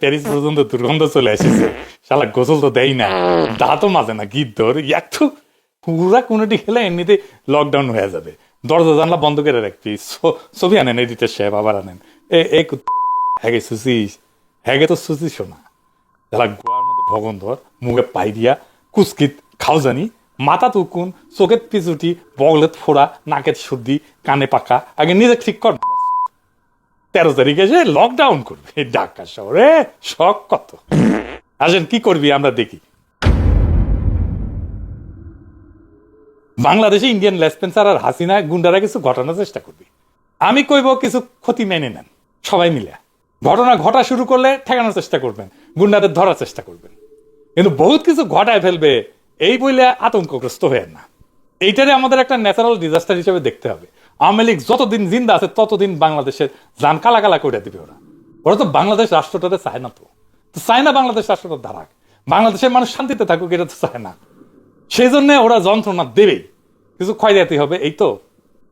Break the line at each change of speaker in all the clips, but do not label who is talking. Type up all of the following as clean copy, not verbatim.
Paris পর্যন্ত দুর্গন্ধ চলে এসেছে, শালা গোসল তো দেয় না, দাঁতও মাজে না, গীত ধরে এত পুরা কোনোটি খেলে এমনিতে লকডাউন হয়ে যাবে। দরজা জানলা বন্ধ করে রাখবি, ছবি আনেন এডিটার সাহেব, আবার আনেন হ্যাগে সুচিস, হ্যাগে তো সুচিস না, শালা গোয়ার মধ্যে ভগন ধর, মুখে পাই দিয়া কুচকিত খাও জানি, মাথা তুকুন, চোখের পিছুটি, বগলেত ফোড়া, নাকের সর্দি, কানে পাকা, আগে নিজে ঠিক কর। 13 তারিখে যে লকডাউন করবে ঢাকা শহরে, শখ কত। আসেন কি করবি আমরা দেখি। বাংলাদেশে ইন্ডিয়ান লেসপেন্সার আর হাসিনা গুন্ডারা কিছু ঘটানোর চেষ্টা করবি, আমি কইব কিছু ক্ষতি মেনে নেন সবাই মিলে। ঘটনা ঘটা শুরু করলে ঠেকানোর চেষ্টা করবেন, গুন্ডাদের ধরার চেষ্টা করবেন, কিন্তু বহুত কিছু ঘটায় ফেলবে এই বইলে আতঙ্কগ্রস্ত হয়ে না। এইটারে আমাদের একটা ন্যাচারাল ডিজাস্টার হিসেবে দেখতে হবে। আওয়ামী লীগ যতদিন জিন্দা আছে ততদিন বাংলাদেশের জান কালা কালা করে দিবে ওরা। ওরা তো বাংলাদেশ রাষ্ট্রটাতে চায় না, তো চায় না বাংলাদেশ রাষ্ট্রটা ধারাক, বাংলাদেশের মানুষ শান্তিতে থাকুক, এটা তো চায় না। সেই জন্য ওরা যন্ত্রণা দেবেই, কিছু ক্ষয়ক্ষতি হবে, এই তো।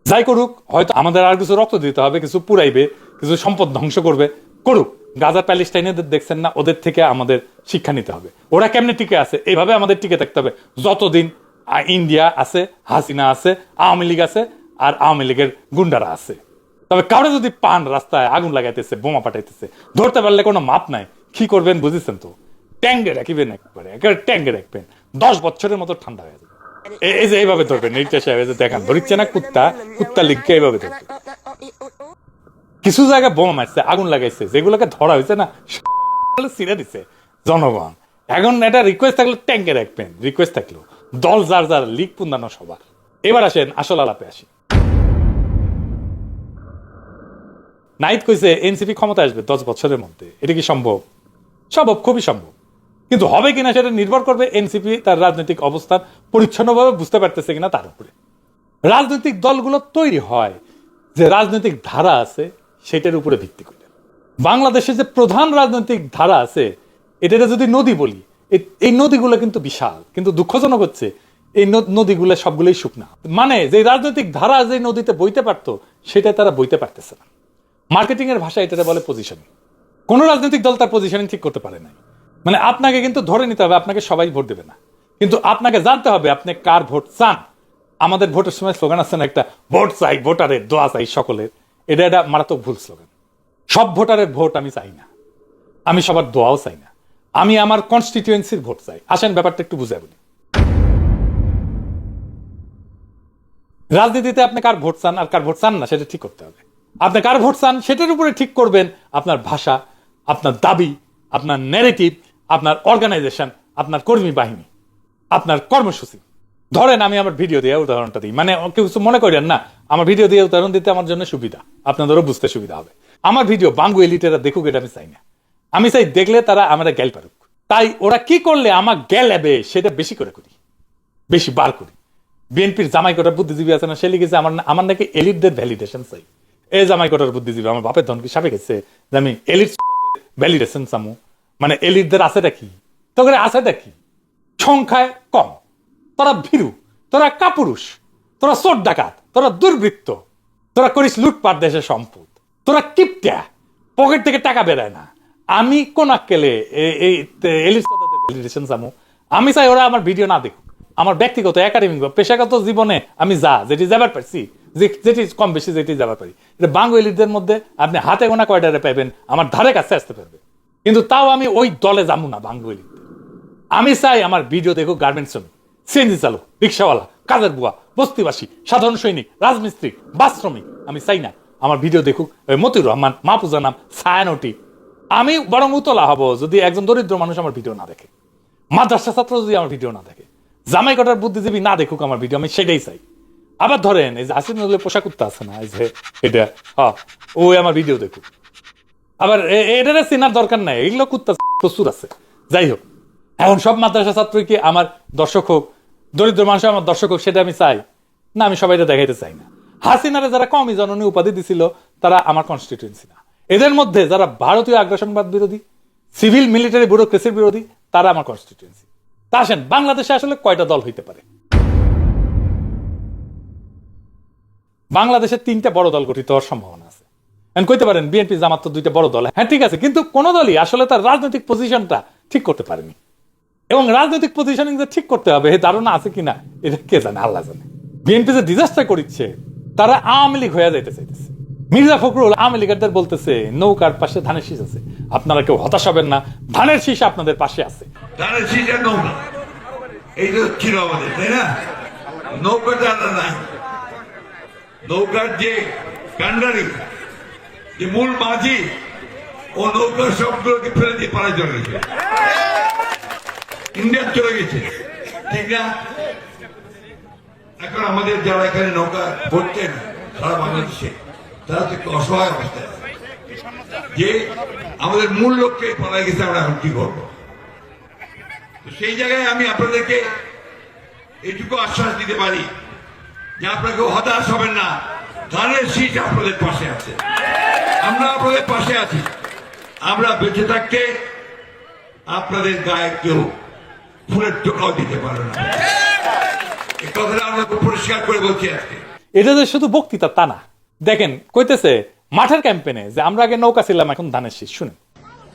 যাই করুক, হয়তো আমাদের আর কিছু রক্ত দিতে হবে, কিছু পুরাইবে, কিছু সম্পদ ধ্বংস করবে, করুক। গাজা প্যালেস্টাইনের দেখছেন না, ওদের থেকে আমাদের শিক্ষা নিতে হবে। ওরা কেমনে টিকে আছে, এইভাবে আমাদের টিকে থাকতে হবে যতদিন ইন্ডিয়া আছে, হাসিনা আছে, আওয়ামী লীগ আছে, আর আওয়ামী লীগের গুন্ডারা আছে। তবে কারো যদি পান রাস্তায় আগুন লাগাইতেছে, বোমা পাঠাইতেছে, ধরতে পারলে কোনো মাপ নাই, কি করবেন বুঝেছেন তো? ট্যাঙ্গে রাখিবেন, একেবারে ট্যাঙ্গে রাখবেন, 10 বছরের মতো ঠান্ডা হয়ে যাবে। এই যে এইভাবে ধরবেন, নির্দেশ দেখান, ধরিচ্ছে না কুত্তা লিখকে এইভাবে ধরবেন। কিছু জায়গায় বোমা মারছে, আগুন লাগাইছে, যেগুলোকে ধরা হয়েছে না ছিঁড়ে দিছে জনগণ। এখন এটা রিকোয়েস্ট থাকলে ট্যাঙ্কে রাখবেন, রিকোয়েস্ট থাকলো দল যার যার লিগ পুন্দানো সবার। এবার আসেন আসল আলাপে আসি। নাইট কইছে এনসিপি ক্ষমতা আসবে 10 বছরের মধ্যে, এটা কি সম্ভব? সম্ভব, খুবই সম্ভব, কিন্তু হবে কিনা সেটা নির্ভর করবে এনসিপি তার রাজনৈতিক অবস্থান পরিচ্ছন্নভাবে বুঝতে পারতেছে কিনা তার উপরে। রাজনৈতিক দলগুলো তৈরি হয় যে রাজনৈতিক ধারা আছে সেটার উপরে ভিত্তি করে। বাংলাদেশে যে প্রধান রাজনৈতিক ধারা আছে, এটা যদি নদী বলি, এই নদীগুলো কিন্তু বিশাল, কিন্তু দুঃখজনক হচ্ছে এই নদীগুলো সবগুলোই শুকনা। মানে যে রাজনৈতিক ধারা যে নদীতে বইতে পারতো সেটা তারা বইতে পারতেছে না। মার্কেটিং এর ভাষা এটা বলে পজিশনিং। কোন রাজনৈতিক দল তার পজিশনিং ঠিক করতে পারে নাই। মানে আপনাকে কিন্তু ধরে নিতে হবে, আপনাকে সবাই ভোট দেবে না, কিন্তু আপনাকে জানতে হবে আপনি কার ভোট চান। আমাদের ভোটের সময় স্লোগান আছে না একটা, ভোট চাই ভোটারের, দোয়া চাই সকলের। এটা মারাত্মক ভুল স্লোগান। সব ভোটারের ভোট আমি চাই না, আমি সবার দোয়াও চাই না, আমি আমার কনস্টিটিউয়েন্সির ভোট চাই। আসেন ব্যাপারটা একটু বুঝাই বলি। রাজনীতিতে আপনি কার ভোট চান আর কার ভোট চান না সেটা ঠিক করতে হবে। আপনি কার ভোট চান সেটার উপরে ঠিক করবেন আপনার ভাষা, আপনার দাবি, আপনার ন্যারেটিভ, আপনার অর্গানাইজেশন, আপনার কর্মী বাহিনী, আপনার কর্মসূচি। ধরেন আমি আমার ভিডিও দিয়ে উদাহরণটা দিই, মানে কেউ কিছু মনে করেন না, আমার ভিডিও দিয়ে উদাহরণ দিতে আমার জন্য সুবিধা, আপনাদেরও বুঝতে সুবিধা হবে। আমার ভিডিও বাঙ্গু এলিটেরা দেখুক, এটা আমি চাই না। আমি চাই দেখলে তারা আমরা গ্যাল পারুক। তাই ওরা কি করলে আমার গ্যাল হবে সেটা বেশি করে করি, বেশি বার করি। বিএনপির জামাই কোটার বুদ্ধিজীবী আছে না, সে লিখেছে আমার নাকি এলিটদের ভ্যালিডেশন চাই। এই জামাই কোটার বুদ্ধিজীবী আমার বাপের ধন কি সাপে গেছে যে আমি এলিট ভ্যালিডেশন চামু? মানে এলিটদের আছেটা কি, তোকে আছেটা কি? সংখ্যায় কম, তোরা ভীরু, তোরা কাপুরুষ, তোরা চোর ডাকাত, তোরা দুর্বৃত্ত, তোরা করিস লুটপাট দেশের সম্পদ, তোরা কিপটা, পকেট থেকে টাকা বেরোয় না। আমি কোন আক্কেলে এই এলিট ভ্যালিডেশন চামু? আমি চাই ওরা আমার ভিডিও না দেখুক। আমার ব্যক্তিগত একাডেমিক বা পেশাগত জীবনে আমি যেটি যাবার পারছি, যেটি কম বেশি যেটি যাবার পারি, এটা বাঙ্গুলিদের মধ্যে আপনি হাতে গোনা কয়টারে পাইবেন, আমার ধারে কাছে আসতে পারবে। কিন্তু তাও আমি ওই দলে যাবো না বাঙ্গুলি। আমি চাই আমার ভিডিও দেখুক গার্মেন্টস শ্রমিক, সিএনজি চালক, রিক্সাওয়ালা, কাজের বুয়া, বস্তিবাসী, সাধারণ সৈনিক, রাজমিস্ত্রি, বাস শ্রমিক। আমি চাই না আমার ভিডিও দেখুক মতিউর রহমান, মাহফুজা নাম, ছায়ানটি। আমি বরং উতলা হব যদি একজন দরিদ্র মানুষ আমার ভিডিও না দেখে, মাদ্রাসা ছাত্র যদি আমার ভিডিও না দেখে, জামাই কটার বুদ্ধিজীবী না দেখুক আমার ভিডিও, আমি সেটাই চাই। আবার ধরেন এই যে আসিফ পোশাক করতে আছে না, এই যে এটা ওই আমার ভিডিও দেখুক। আবার এটা চেনার দরকার নাই, এগুলো কুত্তা প্রচুর আছে। যাই হোক, এখন সব মাদ্রাসা ছাত্র কি আমার দর্শক হোক, দরিদ্র মানুষ আমার দর্শক হোক, সেটা আমি চাই না। আমি সবাইটা দেখাইতে চাই না। হাসিনারে যারা কমই জননী উপাধি দিছিল তারা আমার কনস্টিটিউয়েন্সি না। এদের মধ্যে যারা ভারতীয় আগ্রাসনবাদ বিরোধী, সিভিল মিলিটারি ব্যুরোক্রেসির বিরোধী, তারা আমার কনস্টিটিউয়েন্সি। তা আসেন বাংলাদেশে আসলে কয়টা দল হইতে পারে? বাংলাদেশে 3টা বড় দল গঠিত হওয়ার সম্ভাবনা আছে। কইতে পারেন বিএনপি জামাত তো দুইটা বড় দল, হ্যাঁ ঠিক আছে, কিন্তু কোন দলই আসলে তার রাজনৈতিক পজিশনটা ঠিক করতে পারেনি। এবং রাজনৈতিক পজিশনিং যে ঠিক করতে হবে এই ধারণা আছে কিনা এটা কে জানে, আল্লাহ জানে। বিএনপি যে ডিজাস্টার করিচ্ছে, তারা আওয়ামী লীগ হয়ে যাইতে চাইতেছে। মির্জা ফখরুল আওয়ামী লীগারদের বলতেছে নৌকার পাশে ধানের শীষ আছে, আপনারা কেউ হতাশ হবেন না, ধানের শীষ আপনাদের পাশে আছে।
ধানের শীষ আর নৌকা এই তো ছিল আমাদের, তাই না? নৌকাটা নাই, নৌকার যে কান্ডারি, যে মূল মাঝি, ও নৌকার সবগুলোকে ফেলে দিয়ে পাড়ায় চলে গেছে, ইন্ডিয়া চলে গেছে, ঠিক না? এখন আমাদের যারা এখানে নৌকা ভরতেন সারা বাংলাদেশে, তারা তো একটু অসহায় অবস্থায় আছে, যে আমাদের মূল লক্ষ্যে পাড়ায় গেছে, আমরা এখন কি করবো? তো সেই জায়গায় আমি আপনাদেরকে এইটুকু আশ্বাস দিতে পারি যে আপনাকে হতাশ হবেন না, ধানের শীষ আপনাদের পাশে আছে, আমরা আপনাদের পাশে আছি। আমরা বেঁচে থাকতে আপনাদের গায়ে কেউ ফুলের টোকাও দিতে পারে না, এই কথাটা আমরা খুব পরিষ্কার করে বলছি আজকে।
এটা যে শুধু বক্তৃতা তা না, দেখেন কইতেছে মাঠের ক্যাম্পেনে যে আমরা আগে নৌকা ছিলাম এখন ধানের শীষ। শুনেন,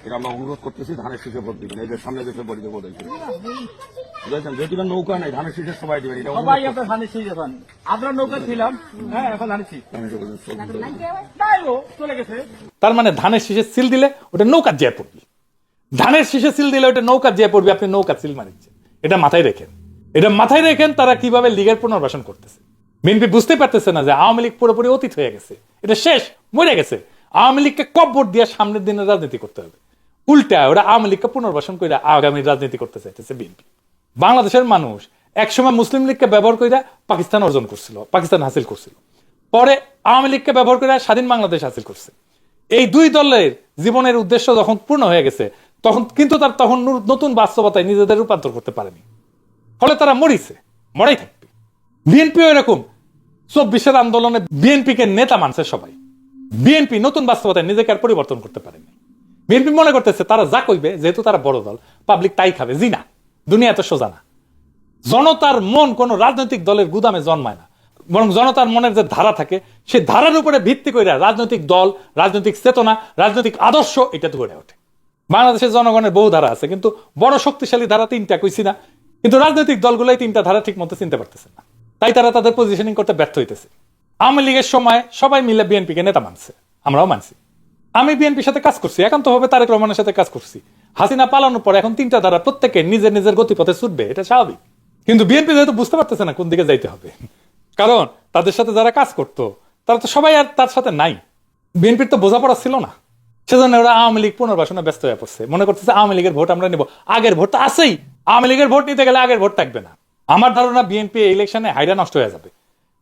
এটা আমরা অনুরোধ করতেছি ধানের শীষে ভোট দিবেন, এদের সামনে দেশে ভোট দেবো দেখবেন, যেহেতু নৌকা নাই ধানের শীষে সবাই দিবেন, এটা
সবাই আপনার ধানের শীষ এখন, আমরা নৌকা ছিলাম, হ্যাঁ এখন ধানের শীষ চলে গেছে।
তার মানে ধানের শীষে সিল দিলে ওটা নৌকার জেয়ে পড়বি, ধানের শীষে সিল দিলে ওটা নৌকার জেয়ে পড়বি, আপনি নৌকা সিল মারিচ্ছেন। এটা মাথায় রেখেন, এটা মাথায় রেখেন তারা কিভাবে লীগের পুনর্বাসন করতেছে। বিএনপি বুঝতে পারতেছে না যে আওয়ামী লীগ পুরোপুরি অতীত হয়ে গেছে, এটা শেষ, মরে গেছে। আওয়ামী লীগকে কব্বর দিয়ে সামনের দিনে রাজনীতি করতে হবে, উল্টা ওরা আওয়ামী লীগকে পুনর্বাসন করে আগামী রাজনীতি করতে চাইতেছে বিএনপি। বাংলাদেশের মানুষ একসময় মুসলিম লীগকে ব্যবহার করে পাকিস্তান অর্জন করছিল, পাকিস্তান হাসিল করছিল, পরে আওয়ামী লীগকে ব্যবহার করে স্বাধীন বাংলাদেশ হাসিল করছে। এই দুই দলের জীবনের উদ্দেশ্য যখন পূর্ণ হয়ে গেছে তখন কিন্তু তার তখন নতুন বাস্তবতায় নিজেদের রূপান্তর করতে পারেনি, ফলে তারা মরিছে, মরাই থাকবে। বিএনপিও এরকম 24-এর আন্দোলনে বিএনপিকে নেতা মানছে সবাই, বিএনপি নতুন বাস্তবতায় নিজেকে আর পরিবর্তন করতে পারেনি। বিএনপি মনে করতেছে তারা যা কইবে, যেহেতু তারা বড় দল, পাবলিক তাই খাবে। জি না, দুনিয়া এত সোজা না। জনতার মন কোন রাজনৈতিক দলের গুদামে জন্মায় না, বরং জনতার মনের যে ধারা থাকে সেই ধারার উপরে ভিত্তি করে রাজনৈতিক দল, রাজনৈতিক চেতনা, রাজনৈতিক আদর্শ এটা তো গড়ে ওঠে। বাংলাদেশের জনগণের বহু ধারা আছে, কিন্তু বড় শক্তিশালী ধারা তিনটা, কইছি না? কিন্তু রাজনৈতিক দলগুলো এই তিনটা ধারা ঠিক মতো চিনতে পারতেছে না, তাই তারা তাদের পজিশনিং করতে ব্যর্থ হইতেছে। আওয়ামী লীগের সময় সবাই মিলে বিএনপিকে নেতা মানছে, আমরাও মানছি। আমি বিএনপির সাথে কাজ করছি, একান্তভাবে তারেক রহমানের সাথে কাজ করছি। হাসিনা পালানোর পর এখন তিনটা ধারা প্রত্যেকে নিজের নিজের গতিপথে ছুটবে, এটা স্বাভাবিক। কিন্তু বিএনপি যেহেতু বুঝতে পারতেছে না কোন দিকে যাইতে হবে, কারণ তাদের সাথে যারা কাজ করতো তারা তো সবাই আর তার সাথে নাই, বিএনপির তো বোঝাপড়া ছিল না, সেজন্য ওরা আওয়ামী লীগ পুনর্বাসনে ব্যস্ত হয়ে পড়ছে। মনে করতেছে আওয়ামী লীগের ভোট আমরা নেব, আগের ভোট তো আছেই, আওয়ামী লীগের ভোট নিতে গেলে আগের ভোট থাকবে না। আমার ধারণা বিএনপি ইলেকশনে হাইরা নষ্ট হয়ে যাবে,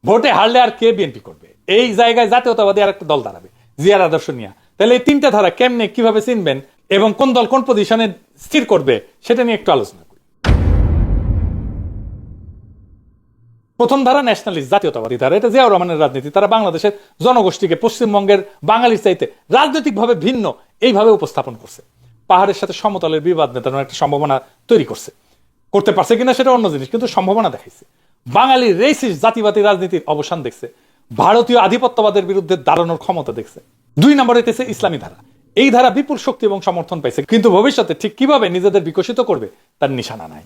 ভোটে হারলে আর কে বিএনপি করবে? এই জায়গায় জাতীয়তাবাদী আর একটা দল দাঁড়াবে জিয়ার আদর্শ নিয়ে। তাহলে এই তিনটা ধারা কেমনে কিভাবে চিনবেন এবং কোন দল কোন পজিশনে স্থির করবে সেটা নিয়ে একটু আলোচনা করি। প্রথম ধারা ন্যাশনালিস্ট, জাতীয়তাবাদী ধারা, এটা জিয়াউর রহমানের রাজনীতি। তারা বাংলাদেশের জনগোষ্ঠীকে পশ্চিমবঙ্গের বাঙালির চাইতে রাজনৈতিকভাবে ভিন্ন এইভাবে উপস্থাপন করছে, পাহাড়ের সাথে সমতলের বিবাদ মেটানোর একটা সম্ভাবনা তৈরি করছে। করতে পারছে কিনা সেটা অন্য জিনিস, কিন্তু সম্ভাবনা দেখাইছে। বাঙালির রেসিস্ট জাতিবাদী রাজনীতির অবসান দেখছে, ভারতীয় আধিপত্যবাদের বিরুদ্ধে দাঁড়ানোর ক্ষমতা দেখছে। 2 নম্বরে হইতেছে ইসলামী ধারা। এই ধারা বিপুল শক্তি এবং সমর্থন পাইছে, কিন্তু ভবিষ্যতে ঠিক কিভাবে নিজেদের বিকশিত করবে তার নিশানা নাই।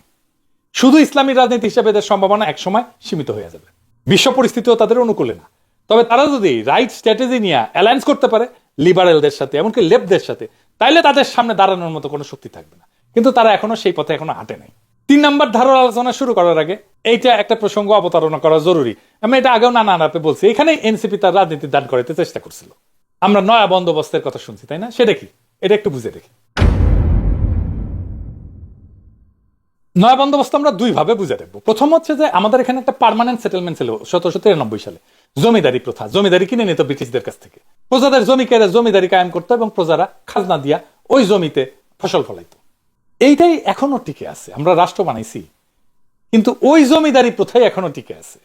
শুধু ইসলামী রাজনীতি হিসেবে এদের সম্ভাবনা একসময় সীমিত হয়ে যাবে, বিশ্ব পরিস্থিতিও তাদের অনুকূলে না। তবে তারা যদি রাইট স্ট্র্যাটেজি নিয়ে অ্যালায়েন্স করতে পারে লিবারেলদের সাথে, এমনকি লেফটদের সাথে, তাইলে তাদের সামনে দাঁড়ানোর মতো কোনো শক্তি থাকবে না। কিন্তু তারা এখনো সেই পথে এখনো হাঁটে নাই। 3 নম্বর ধারার আলোচনা শুরু করার আগে এইটা একটা প্রসঙ্গ অবতারণা করা জরুরি। আমি এটা আগেও নানা আলাপে বলছি, এখানে এনসিপি তার রাজনীতি দান করাতে চেষ্টা করছিল। আমরা নয়া বন্দোবস্তের কথা শুনছি, তাই না? সেটা কি? এটা একটু বুঝে দেখি। নয়া বন্দোবস্ত আমরা 2 ভাবে বুঝে দেখবো। প্রথম হচ্ছে যে আমাদের এখানে একটা পার্মানেন্ট সেটেলমেন্ট ছিল 1793 সালে, জমিদারি প্রথা। জমিদারি কিনে নিত ব্রিটিশদের কাছ থেকে, প্রজাদের জমি কেড়ে জমিদারি কায়েম করতো এবং প্রজারা খাজনা দিয়া ওই জমিতে ফসল ফলাইতো। এইটাই এখনো টিকে আছে। আমরা রাষ্ট্র বানাইছি, কিন্তু ওই জমিদারি প্রথাই এখনো টিকে আছে।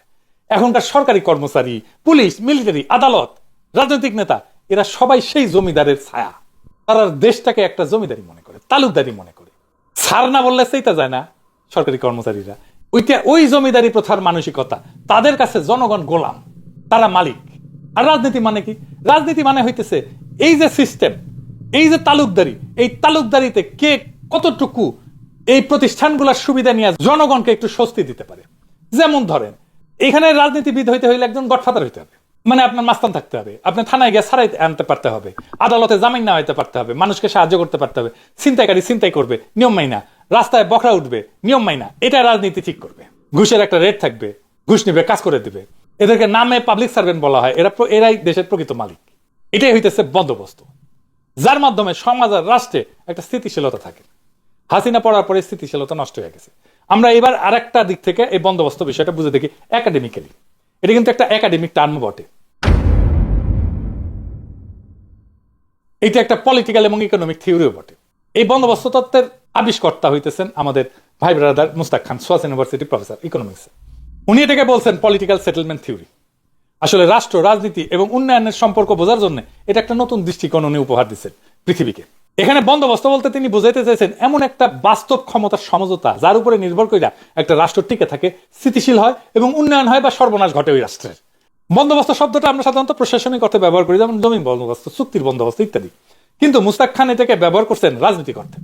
এখনকার সরকারি কর্মচারী, পুলিশ, মিলিটারি, আদালত, রাজনৈতিক নেতা, এরা সবাই সেই জমিদারের ছায়া। তারা দেশটাকে একটা জমিদারি মনে করে, তালুকদারি মনে করে। ছাড় না বললে সেইটা যায় না সরকারি কর্মচারীরা। ওই জমিদারি প্রথার মানসিকতা, তাদের কাছে জনগণ গোলাম, তারা মালিক। আর রাজনীতি মানে কি? রাজনীতি মানে হইতেছে এই যে সিস্টেম, এই যে তালুকদারি, এই তালুকদারিতে কে কতটুকু এই প্রতিষ্ঠানগুলোর সুবিধা নিয়ে জনগণকে একটু স্বস্তি দিতে পারে। যেমন ধরেন, এখানে রাজনীতিবিদ হইতে হইলে একজন গডফাদার হইতে হবে, মানে আপনার মাস্তান থাকতে হবে, আপনি থানায় গিয়ে ছাড়াই আনতে পারতে হবে, আদালতে জামিন না হইতে পারতে হবে, মানুষকে সাহায্য করতে পারতে হবে, ছিনতাইকারী ছিনতাই করবে নিয়ম মাইনা, রাস্তায় বকরা উঠবে নিয়ম মাইনা, এটা রাজনীতি ঠিক করবে। ঘুষের একটা রেট থাকবে, ঘুষ নিবে, কাজ করে দিবে, এদেরকে নামে পাবলিক সার্ভেন্ট বলা হয়, এরাই দেশের প্রকৃত মালিক। এটাই হইতেছে বন্দোবস্ত, যার মাধ্যমে সমাজ আর রাষ্ট্রে একটা স্থিতিশীলতা থাকে। হাসিনা পড়ার পরে স্থিতিশীলতা নষ্ট হয়ে গেছে। আমরা এবার আরেকটা দিক থেকে এই বন্দোবস্ত বিষয়টা বুঝে দেখি একাডেমিক্যালি। এটা কিন্তু একটা একাডেমিক টার্ম বটে, এটা একটা পলিটিক্যাল এবং ইকোনমিক থিওরিও বটে। এই বন্দোবস্ত তত্ত্বের আবিষ্কর্তা হইতেছেন আমাদের ভাই ব্রাদার মুস্তাক খান, সোয়াস ইউনিভার্সিটি প্রফেসর ইকোনমিক্স। উনি এটাকে বলছেন পলিটিক্যাল সেটেলমেন্ট থিওরি। আসলে রাষ্ট্র, রাজনীতি এবং উন্নয়নের সম্পর্ক বোঝার জন্য এটা একটা নতুন দৃষ্টিকোণ উনি উপহার দিচ্ছেন পৃথিবীকে। এখানে বন্দোবস্ত বলতে তিনি বুঝাইতে চাইছেন এমন একটা বাস্তব ক্ষমতার সমঝোতা যার উপরে নির্ভর করে একটা রাষ্ট্র টিকে থাকে, স্থিতিশীল হয় এবং উন্নয়ন হয় বা সর্বনাশ ঘটে ওই রাষ্ট্রের। বন্দোবস্ত শব্দটা আমরা সাধারণত প্রশাসনিক অর্থে ব্যবহার করি, যেমন জমি বন্দোবস্ত, চুক্তির বন্দোবস্ত ইত্যাদি। কিন্তু মুস্তাক খান এটাকে ব্যবহার করছেন রাজনীতিক অর্থে।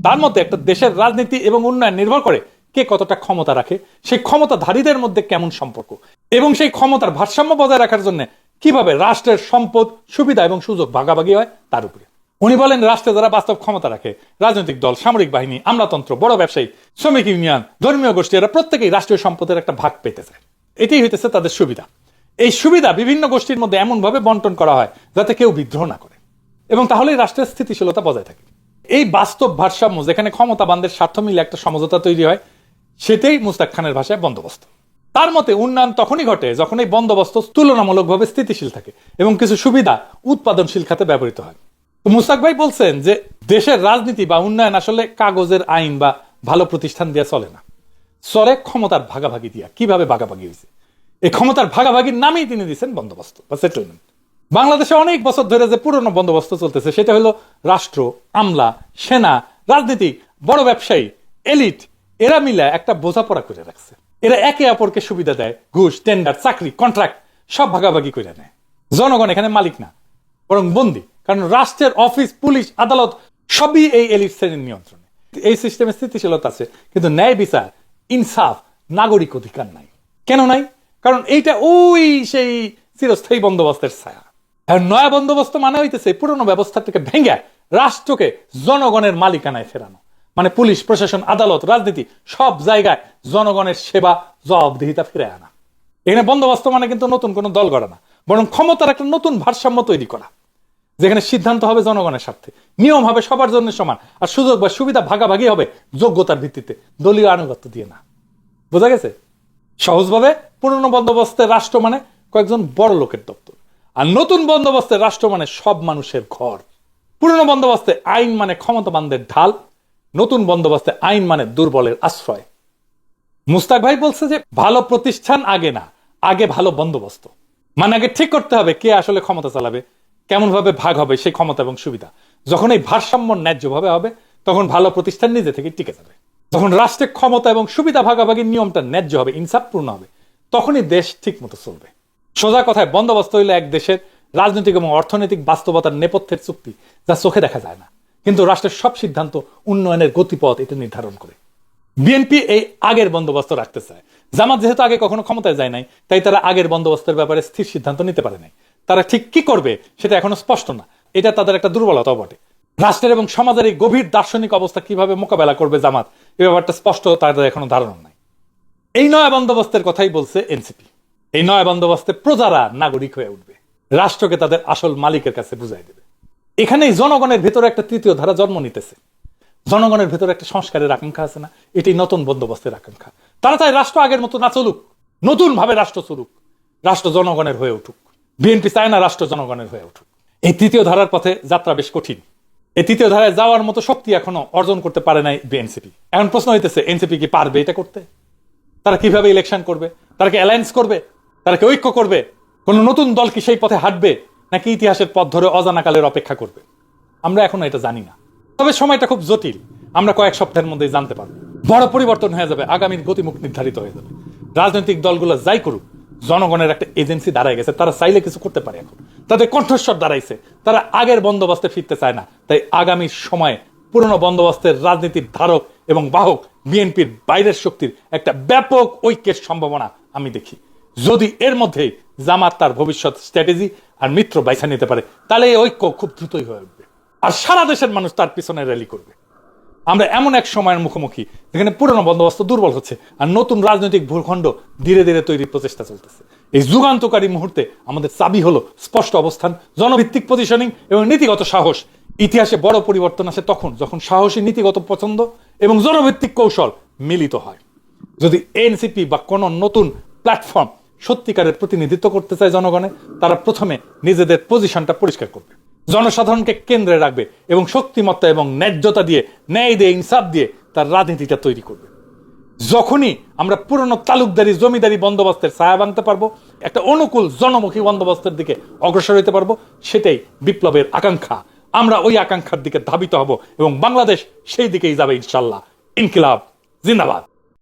তার মধ্যে একটা দেশের রাজনীতি এবং উন্নয়ন নির্ভর করে কে কতটা ক্ষমতা রাখে, সেই ক্ষমতাধারীদের মধ্যে কেমন সম্পর্ক, এবং সেই ক্ষমতার ভারসাম্য বজায় রাখার জন্য কিভাবে রাষ্ট্রের সম্পদ, সুবিধা এবং সুযোগ ভাগাভাগি হয় তার উপরে। উনি বলেন রাষ্ট্রে যারা বাস্তব ক্ষমতা রাখে, রাজনৈতিক দল, সামরিক বাহিনী, আমলাতন্ত্র, বড় ব্যবসায়ী, শ্রমিক ইউনিয়ন, ধর্মীয় গোষ্ঠী, এরা প্রত্যেকেই রাষ্ট্রীয় সম্পদের একটা ভাগ পেতে চায়। এটাই হইতেছে তাদের সুবিধা। এই সুবিধা বিভিন্ন গোষ্ঠীর মধ্যে এমন ভাবে বন্টন করা হয় যাতে কেউ বিদ্রোহ না করে, এবং তাহলেই রাষ্ট্রের স্থিতিশীলতা বজায় থাকে। এই বাস্তব ভারসাম্য, যেখানে ক্ষমতাবানদের স্বার্থ মিলে একটা সমঝোতা তৈরি হয়, সেটাই মুস্তাক খানের ভাষায় বন্দোবস্ত। তার মতে উন্নয়ন তখনই ঘটে যখন এই বন্দোবস্ত তুলনামূলকভাবে স্থিতিশীল থাকে এবং কিছু সুবিধা উৎপাদনশীল খাতে ব্যবহৃত হয়। তো মুস্তাক ভাই বলছেন যে দেশের রাজনীতি বা উন্নয়ন আসলে কাগজের আইন বা ভালো প্রতিষ্ঠান দিয়ে চলে না, চলে ক্ষমতার ভাগাভাগি দিয়া। কিভাবে ভাগাভাগি হয়েছে? এই ক্ষমতার ভাগাভাগির নামেই তিনি দিচ্ছেন বন্দোবস্ত বা সেটেলমেন্ট। বাংলাদেশে অনেক বছর ধরে যে পুরনো বন্দোবস্ত চলতেছে সেটা হলো রাষ্ট্র, আমলা, সেনা, রাজনীতি, বড় ব্যবসায়ী, এলিট, এরা মিলে একটা বোঝাপড়া করে রাখছে। এরা একে অপরকে সুবিধা দেয়, ঘুষ, টেন্ডার, চাকরি, কন্ট্রাক্ট সব ভাগাভাগি করে নেয়। জনগণ এখানে মালিক না, বরং বন্দী। কারণ রাষ্ট্রের অফিস, পুলিশ, আদালত সবই এই এলিট শ্রেণীর নিয়ন্ত্রণে। এই সিস্টেমে স্থিতিশীলতা আছে, কিন্তু ন্যায় বিচার, ইনসাফ, নাগরিক অধিকার নাই। কেন নাই? কারণ এইটা ওই সেই চিরস্থায়ী বন্দোবস্তের ছায়া। আর নয়া বন্দোবস্ত মানে হইতেছে পুরনো ব্যবস্থা থেকে ভেঙে রাষ্ট্রকে জনগণের মালিকানায় ফেরানো। মানে পুলিশ, প্রশাসন, আদালত, রাজনীতি সব জায়গায় জনগণের সেবা, জবাবদিহিতা ফিরে আনা। এখানে বন্দোবস্ত মানে কিন্তু নতুন কোনো দল গড়া না, বরং ক্ষমতার একটা নতুন ভারসাম্য তৈরি করা, যেখানে সিদ্ধান্ত হবে জনগণের স্বার্থে, নিয়ম হবে সবার জন্য সমান, আর সুযোগ বা সুবিধা ভাগাভাগি হবে যোগ্যতার ভিত্তিতে, দলীয় আনুগত্য দিয়ে না। বোঝা গেছে? সহজভাবে পুরনো বন্দোবস্তের রাষ্ট্র মানে কয়েকজন বড় লোকের দপ্তর, আর নতুন বন্দোবস্তের রাষ্ট্র মানে সব মানুষের ঘর। পুরনো বন্দোবস্তে আইন মানে ক্ষমতাবানদের ঢাল, নতুন বন্দোবস্তে আইন মানে দুর্বলের আশ্রয়। মুস্তাক ভাই বলছে যে ভালো প্রতিষ্ঠান আগে না, আগে ভালো বন্দোবস্ত। মানে আগে ঠিক করতে হবে কে আসলে ক্ষমতা চালাবে, কেমন ভাবে ভাগ হবে সেই ক্ষমতা এবং সুবিধা। যখন এই ভারসাম্য ন্যায্যভাবে হবে, তখন ভালো প্রতিষ্ঠান নিজে থেকে টিকে যাবে। যখন রাষ্ট্রের ক্ষমতা এবং সুবিধা ভাগাভাগির নিয়মটা ন্যায্য হবে, ইনসাফপূর্ণ হবে, তখনই দেশ ঠিক মতো চলবে। সোজা কথায় বন্দোবস্ত হইলে এক দেশের রাজনৈতিক এবং অর্থনৈতিক বাস্তবতার নেপথ্যের চুক্তি, যা চোখে দেখা যায় না, কিন্তু রাষ্ট্রের সব সিদ্ধান্ত, উন্নয়নের গতিপথ এটা নির্ধারণ করে। বিএনপি এই আগের বন্দোবস্ত রাখতে চায়। জামাত যেহেতু আগে কখনো ক্ষমতায় যায় নাই, তাই তারা আগের বন্দোবস্তের ব্যাপারে স্থির সিদ্ধান্ত নিতে পারে নাই। তারা ঠিক কি করবে সেটা এখনো স্পষ্ট না, এটা তাদের একটা দুর্বলতাও বটে। রাষ্ট্রের এবং সমাজের এই গভীর দার্শনিক অবস্থা কিভাবে মোকাবেলা করবে জামাত, এই ব্যাপারটা স্পষ্ট তাদের এখনো ধারণা নাই। এই নয়া বন্দোবস্তের কথাই বলছে এনসিপি। এই নয়া বন্দোবস্তে প্রজারা নাগরিক হয়ে উঠবে, রাষ্ট্রকে তাদের আসল মালিকের কাছে বুঝাই দেবে। এখানেই জনগণের ভেতরে একটা তৃতীয় ধারা জন্ম নিতেছে। জনগণের ভেতরে একটা সংস্কারের আকাঙ্ক্ষা আছে না, এটি নতুন বন্দোবস্তের আকাঙ্ক্ষা। তারা চায় রাষ্ট্র আগের মতো না চলুক, নতুন ভাবে রাষ্ট্র চলুক, রাষ্ট্র জনগণের হয়ে উঠুক। বিএনপি চায় না রাষ্ট্র জনগণের হয়ে উঠুক। এই তৃতীয় ধারার পথে যাত্রা বেশ কঠিন। এই তৃতীয় ধারায় যাওয়ার মতো শক্তি এখনো অর্জন করতে পারে নাই বিএনসিপি। এখন প্রশ্ন হইতেছে এনসিপি কি পারবে এটা করতে? তারা কিভাবে ইলেকশন করবে? তারা কি অ্যালায়েন্স করবে? তারা কি ঐক্য করবে? কোন নতুন দল কি সেই পথে হাঁটবে, নাকি ইতিহাসের পথ ধরে অজানা কালের অপেক্ষা করবে? আমরা এখনো এটা জানি না। তবে সময়টা খুব জটিল, আমরা কয়েক সপ্তাহের মধ্যে জানতে পারবো। বড় পরিবর্তন হয়ে যাবে, আগামীর গতিমুখ নির্ধারিত হয়ে যাবে। রাজনৈতিক দলগুলো যাই করুক, জনগণের একটা এজেন্সি দাঁড়ায় গেছে, তারা চাইলে কিছু করতে পারে। এখন তাদের কণ্ঠস্বর দাঁড়াইছে, তারা আগের বন্দোবস্তে ফিরতে চায় না। তাই আগামী সময়ে পুরনো বন্দোবস্তের রাজনীতির ধারক এবং বাহক বিএনপির বাইরের শক্তির একটা ব্যাপক ঐক্যের সম্ভাবনা আমি দেখি। যদি এর মধ্যে জামাত তার ভবিষ্যৎ স্ট্র্যাটেজি আর মিত্র বাইছা নিতে পারে, তাহলে এই ঐক্য খুব দ্রুতই হয়ে উঠবে, আর সারা দেশের মানুষ তার পিছনে র্যালি করবে। আমরা এমন এক সময়ের মুখোমুখি যেখানে পুরনো বন্দোবস্ত দুর্বল হচ্ছে আর নতুন রাজনৈতিক ভূখণ্ড ধীরে ধীরে তৈরির প্রচেষ্টা চলতেছে। এই যুগান্তকারী মুহূর্তে আমাদের চাবি হলো স্পষ্ট অবস্থান, জনভিত্তিক পজিশনিং এবং নীতিগত সাহস। ইতিহাসে বড় পরিবর্তন আসে তখন যখন সাহসী নীতিগত পছন্দ এবং জনভিত্তিক কৌশল মিলিত হয়। যদি এনসিপি বা কোনো নতুন প্ল্যাটফর্ম সত্যিকারের প্রতিনিধিত্ব করতে চায় জনগণে, তারা প্রথমে নিজেদের পজিশনটা পরিষ্কার করবে, জনসাধারণকে কেন্দ্রে রাখবে এবং শক্তিমত্তা এবং ন্যায্যতা দিয়ে, ন্যায় দিয়ে, ইনসাফ দিয়ে তার রাজনীতিটা তৈরি করবে। যখনই আমরা পুরনো তালুকদারি জমিদারি বন্দোবস্তের ছায়া ভাঙতে পারবো, একটা অনুকূল জনমুখী বন্দোবস্তের দিকে অগ্রসর হতে পারবো, সেটাই বিপ্লবের আকাঙ্ক্ষা। আমরা ওই আকাঙ্ক্ষার দিকে ধাবিত হব এবং বাংলাদেশ সেই দিকেই যাবে ইনশাল্লাহ। ইনকিলাব জিন্দাবাদ।